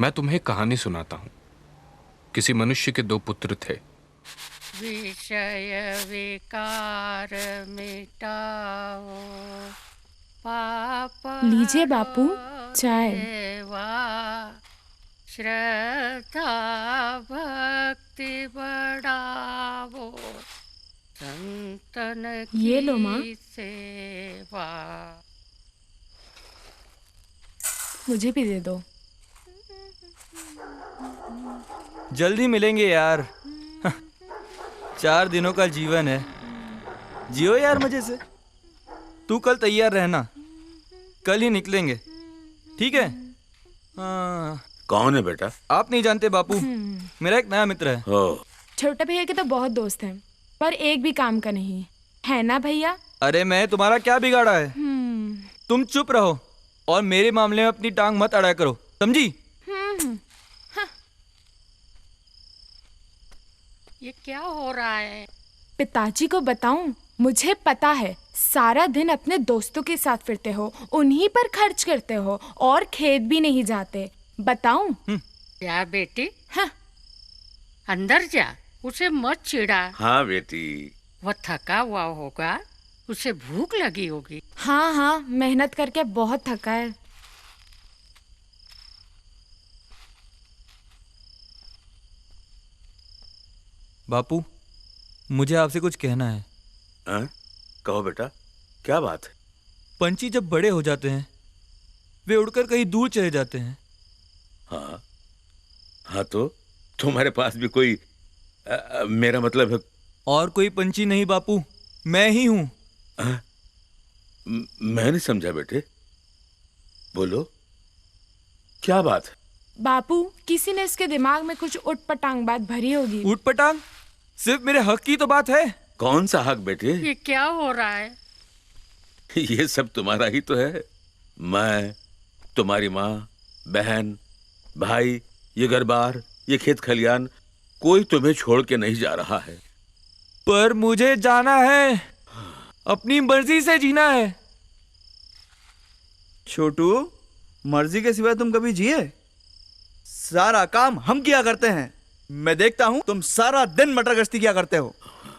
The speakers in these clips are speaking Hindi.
मैं तुम्हें कहानी सुनाता हूं। किसी मनुष्य के दो पुत्र थे। विषय विकार मिटाओ पाप लीजिए बापू चाय। सेवा श्रद्धा भक्ति बढ़ावो संतन ये लो माँ। की सेवा। मुझे भी दे दो। जल्दी मिलेंगे यार। 4 दिनों का जीवन है, जियो यार मजे से। तू कल तैयार रहना, कल ही निकलेंगे, ठीक है? कौन है बेटा? आप नहीं जानते बापू, मेरा एक नया मित्र है। छोटे भैया के तो बहुत दोस्त हैं, पर एक भी काम का नहीं है ना भैया? अरे मैं तुम्हारा क्या बिगाड़ा है? तुम चुप रहो और मेरे मामले में अपनी टांग मत अड़ा करो, समझी? ये क्या हो रहा है? पिताजी को बताऊं? मुझे पता है, सारा दिन अपने दोस्तों के साथ फिरते हो, उन्हीं पर खर्च करते हो और खेत भी नहीं जाते। बताऊं? क्या बेटी? हाँ। अंदर जा, उसे मत चिढ़ा। हाँ बेटी। वो थका हुआ होगा, उसे भूख लगी होगी। हाँ हाँ, मेहनत करके बहुत थका है। बापू, मुझे आपसे कुछ कहना है। कहो बेटा, क्या बात है? पंछी जब बड़े हो जाते हैं, वे उड़कर कहीं दूर चले जाते हैं। हाँ हाँ, तो तुम्हारे पास भी कोई मेरा मतलब है। और कोई पंछी नहीं बापू, मैं ही हूं। मैं नहीं समझा बेटे, बोलो क्या बात है? बापू, किसी ने इसके दिमाग में कुछ उटपटांग बात भरी होगी। उटपटांग? सिर्फ मेरे हक की तो बात है। कौन सा हक बेटे? ये क्या हो रहा है? ये सब तुम्हारा ही तो है। मैं, तुम्हारी माँ, बहन, भाई, ये घर-बार, ये खेत खलियान, कोई तुम्हें छोड़ के नहीं जा रहा है। पर मुझे जाना है, अपनी मर्जी से जीना है। छोटू, मर्जी के सिवा तुम कभी जिए? सारा काम हम किया करते हैं। मैं देखता हूँ तुम सारा दिन मटर गश्ती किया करते हो।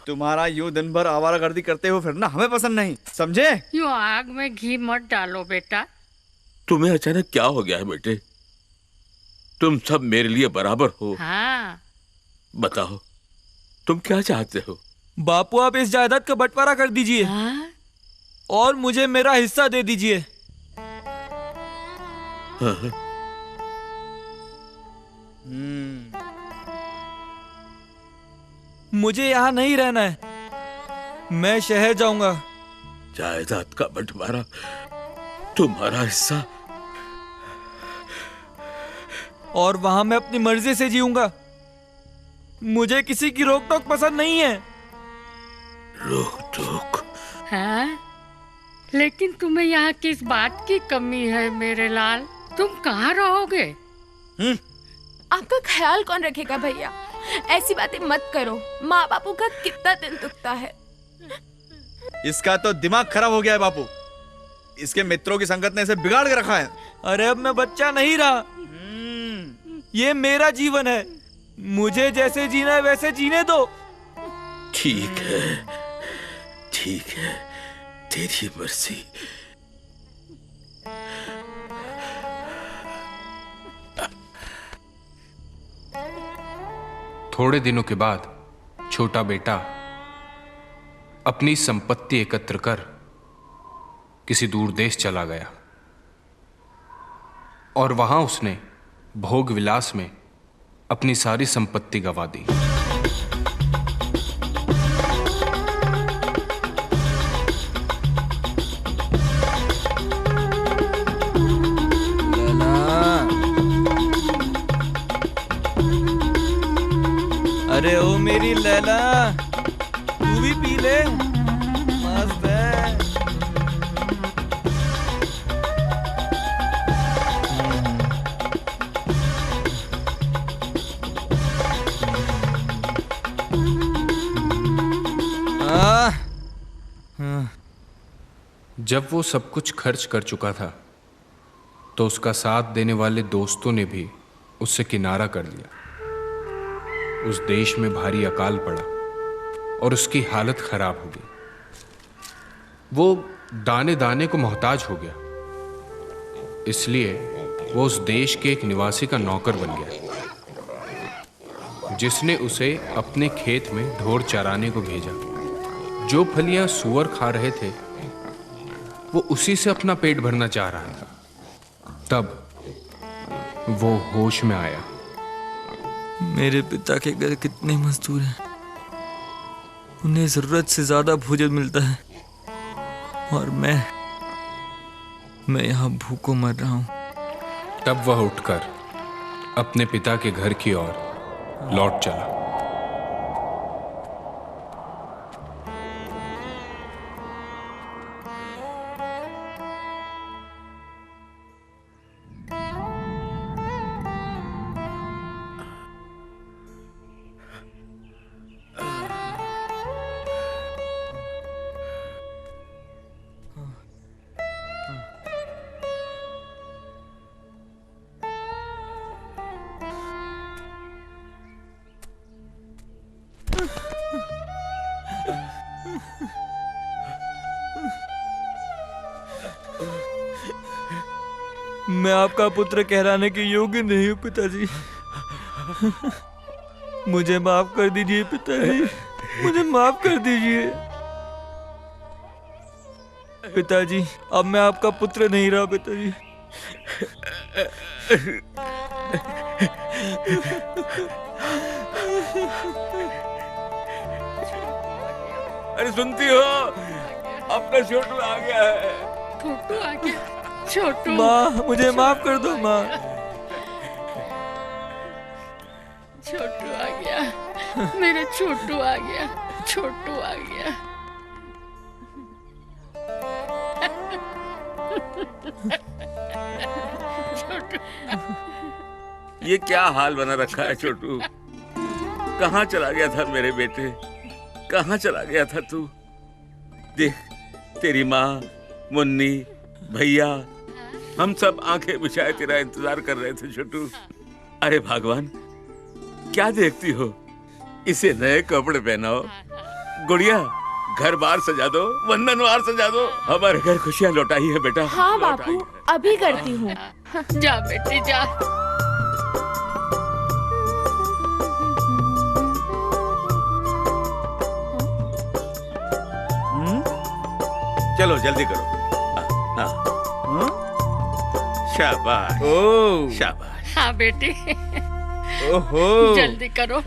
तुम्हारा यूं दिन भर आवारागर्दी करते हो फिरना हमें पसंद नहीं, समझे? यूं आग में घी मत डालो बेटा। तुम्हें अचानक क्या हो गया है बेटे? तुम सब मेरे लिए बराबर हो। हाँ। बताओ, तुम क्या चाहते हो? बापू, आप इस जायदाद का बंटवारा कर दीजिए। हाँ? और मुझे मेरा हिस्सा दे दीजिए। हाँ। मुझे यहाँ नहीं रहना है, मैं शहर जाऊंगा। जायदाद का बंटवारा, तुम्हारा हिस्सा? और वहां मैं अपनी मर्जी से जीऊंगा। मुझे किसी की रोक टोक पसंद नहीं है। रोक टोक? हाँ? लेकिन तुम्हें यहाँ किस बात की कमी है मेरे लाल? तुम कहाँ रहोगे? आपका ख्याल कौन रखेगा भैया? ऐसी बातें मत करो, माँ बापू का कितना दिल दुखता है। इसका तो दिमाग खराब हो गया है बापू। इसके मित्रों की संगत ने इसे बिगाड़ के रखा है। अरे अब मैं बच्चा नहीं रहा, ये मेरा जीवन है। मुझे जैसे जीना है वैसे जीने दो। ठीक है, ठीक है, तेरी मर्जी। थोड़े दिनों के बाद छोटा बेटा अपनी संपत्ति एकत्र कर किसी दूर देश चला गया और वहां उसने भोग विलास में अपनी सारी संपत्ति गंवा दी। अरे ओ मेरी लैला, तू भी पी ले, मस्त है। जब वो सब कुछ खर्च कर चुका था तो उसका साथ देने वाले दोस्तों ने भी उससे किनारा कर दिया। उस देश में भारी अकाल पड़ा और उसकी हालत खराब हो गई। वो दाने दाने को मोहताज हो गया, इसलिए वो उस देश के एक निवासी का नौकर बन गया, जिसने उसे अपने खेत में ढोर चराने को भेजा। जो फलियां सूअर खा रहे थे वो उसी से अपना पेट भरना चाह रहा था। तब वो होश में आया। मेरे पिता के घर कितने मजदूर हैं, उन्हें जरूरत से ज्यादा भोजन मिलता है और मैं यहाँ भूखों मर रहा हूं। तब वह उठकर अपने पिता के घर की ओर लौट चला। मैं आपका पुत्र कहलाने के योग्य नहीं हूँ पिताजी। मुझे माफ कर दीजिए पिताजी, मुझे माफ कर दीजिए। पिताजी, अब मैं आपका पुत्र नहीं रहा पिताजी। अरे सुनती हो, अपना छोटू आ गया है। छोटू आ गया। छोटू, माँ मुझे माफ कर दो माँ। छोटू आ गया, मेरा छोटू आ गया, छोटू आ गया। छोटू, ये क्या हाल बना रखा है छोटू? कहाँ चला गया था मेरे बेटे? कहाँ चला गया था तू? देख, तेरी माँ, मुन्नी, भैया, हम सब आंखें बिछाए तेरा इंतजार कर रहे थे छोटू। अरे भगवान, क्या देखती हो? इसे नए कपड़े पहनाओ, गुड़िया घर बार सजा दो, वंदनवार सजा दो। हमारे घर खुशियाँ लौटाई है बेटा। हाँ लौटाई बापू, है। अभी करती हूँ। जा बेटी जा। चलो जल्दी करो। हाँ, शाबाश, ओ शाबाश। हाँ बेटी, ओहो, जल्दी करो।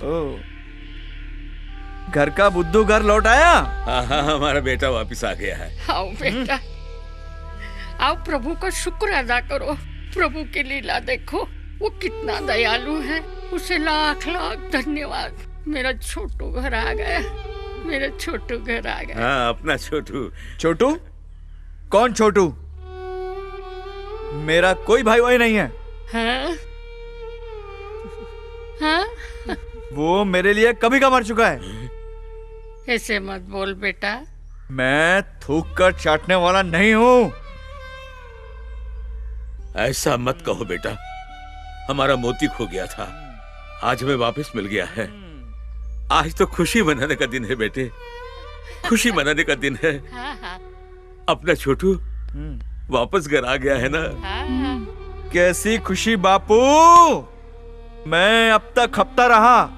घर का बुद्धू घर लौट आया। हाँ हाँ, हमारा बेटा वापस आ गया है। आओ बेटा, आओ, प्रभु का शुक्र अदा करो। प्रभु की लीला देखो, वो कितना दयालु है। उसे लाख लाख धन्यवाद। मेरा छोटू घर आ गया, मेरा छोटू घर आ गया। हाँ, अपना छोटू। छोटू? कौन छोटू? मेरा कोई भाई वही नहीं है। हाँ? हाँ? वो मेरे लिए कभी का मर चुका है। ऐसे मत बोल बेटा। मैं थूक कर चाटने वाला नहीं हूँ। ऐसा मत कहो बेटा, हमारा मोती खो गया था, आज हमें वापस मिल गया है। आज तो खुशी मनाने का दिन है बेटे, खुशी मनाने का दिन है। हाँ हाँ अपना छोटू वापस घर आ गया है ना। हाँ। कैसी खुशी बापू। मैं अब तक हफ्ता रहा,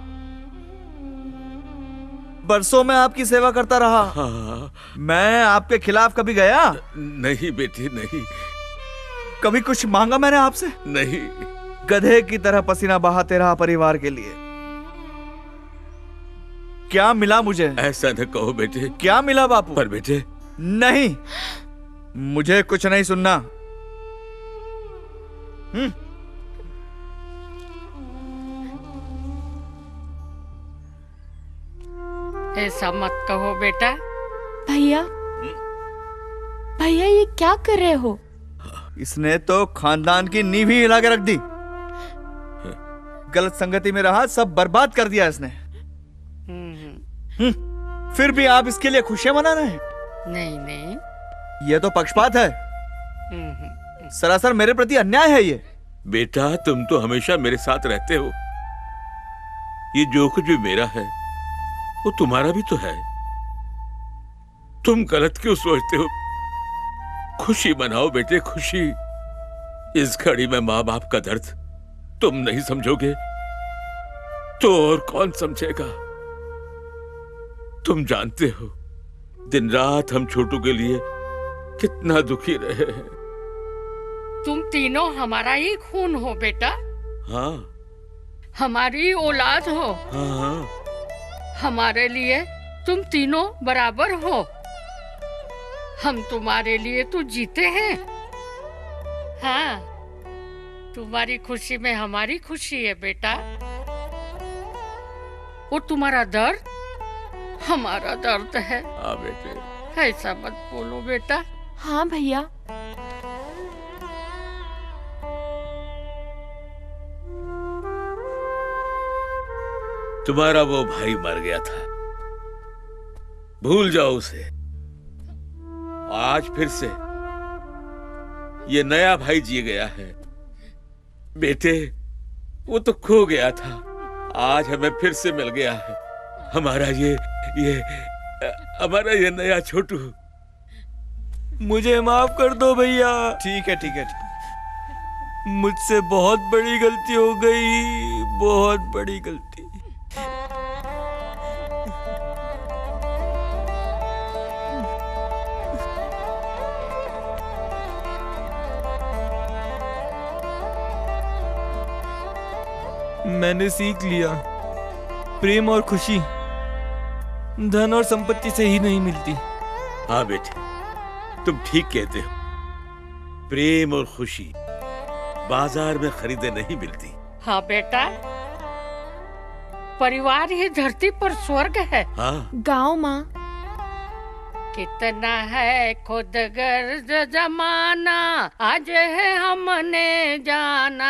बरसों में आपकी सेवा करता रहा। हाँ। मैं आपके खिलाफ कभी गया? नहीं बेटी नहीं। कभी कुछ मांगा मैंने आपसे? नहीं। गधे की तरह पसीना बहाते रहा परिवार के लिए। क्या मिला मुझे? ऐसा न कहो बेटे। क्या मिला बापू? पर बेटे नहीं, मुझे कुछ नहीं सुनना। ऐसा मत कहो बेटा। भैया, भैया ये क्या कर रहे हो? इसने तो खानदान की नींव ही हिला के रख दी। गलत संगति में रहा, सब बर्बाद कर दिया इसने। फिर भी आप इसके लिए खुशियां मना रहे हैं? नहीं नहीं। ये तो पक्षपात है, सरासर मेरे प्रति अन्याय है ये। बेटा तुम तो हमेशा मेरे साथ रहते हो। ये जो कुछ भी मेरा है वो तुम्हारा भी तो है। तुम गलत क्यों सोचते हो? खुशी मनाओ बेटे, खुशी। इस घड़ी में माँ बाप का दर्द तुम नहीं समझोगे तो और कौन समझेगा? तुम जानते हो दिन रात हम छोटू के लिए कितना दुखी रहे हैं। तुम तीनों हमारा ही खून हो बेटा, हाँ हमारी औलाद हो। हाँ हाँ। हमारे लिए तुम तीनों बराबर हो। हम तुम्हारे लिए तो जीते हैं। हाँ, तुम्हारी खुशी में हमारी खुशी है बेटा। और तुम्हारा दर्द हमारा दर्द है। हाँ बेटे। ऐसा मत बोलो बेटा। हाँ भैया। तुम्हारा वो भाई मर गया था, भूल जाओ उसे। आज फिर से ये नया भाई जी गया है। बेटे वो तो खो गया था, आज हमें फिर से मिल गया है। हमारा ये नया छोटू। मुझे माफ कर दो भैया, ठीक है ठीक है ठीक है। मुझसे बहुत बड़ी गलती हो गई, बहुत बड़ी गलती। मैंने सीख लिया, प्रेम और खुशी धन और संपत्ति से ही नहीं मिलती। हाँ बेटे, तुम ठीक कहते हो। प्रेम और खुशी बाजार में खरीदे नहीं मिलती। हाँ बेटा, परिवार ही धरती पर स्वर्ग है। हाँ गाँव माँ। कितना है खुद गर्ज जमाना, आज है हमने जाना।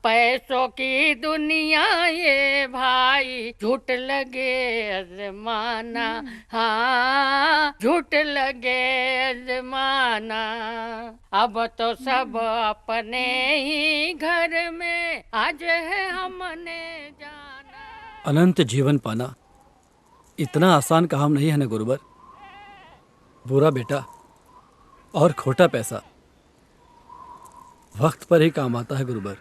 पैसों की दुनिया ये भाई, झूठ लगे अजमाना। हाँ, झूठ लगे अजमाना। अब तो सब अपने ही घर में, आज है हमने जाना। अनंत जीवन पाना इतना आसान काम नहीं है ना गुरुवर। बुरा बेटा और खोटा पैसा वक्त पर ही काम आता है गुरुवर।